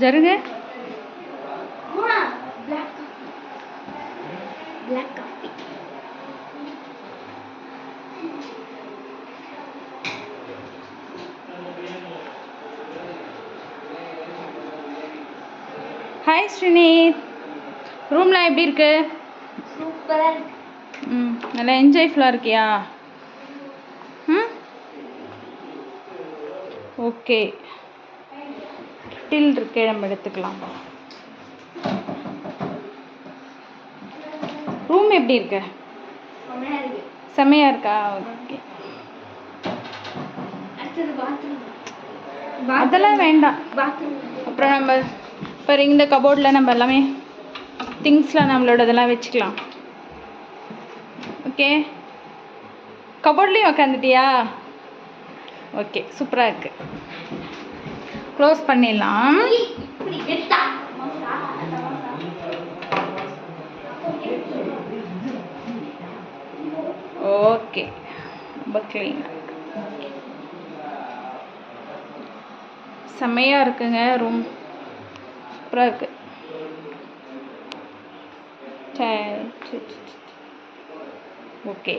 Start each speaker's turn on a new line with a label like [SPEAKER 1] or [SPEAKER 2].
[SPEAKER 1] జరుగే
[SPEAKER 2] black coffee.
[SPEAKER 1] Hi ஸ்ரீனித், ரூம்லாம் எப்படி இருக்கு?
[SPEAKER 2] சூப்பரா இருக்கு.
[SPEAKER 1] நல்லா என்ஜாய்ஃபுல்லாக இருக்கியா? ஓகே, டில் இருக்கு, நம்ம எடுத்துக்கலாம். ரூம் எப்படி இருக்கு? செம்மையாக இருக்கா? ஓகே, அதெல்லாம் வேண்டாம். அப்புறம் நம்ம இப்போ இந்த கபோர்டில் நம்ம எல்லாமே திங்ஸ்லாம் நம்மளோட இதெல்லாம் வச்சுக்கலாம். ஓகே, கபோர்ட்லேயும் உக்காந்துட்டியா? ஓகே, சூப்பராக இருக்குது. க்ளோஸ் பண்ணிடலாம். ஓகே, ரொம்ப க்ளீனாக செம்மையாக இருக்குங்க. ரூம் சூப்பராக இருக்குது. ஓகே.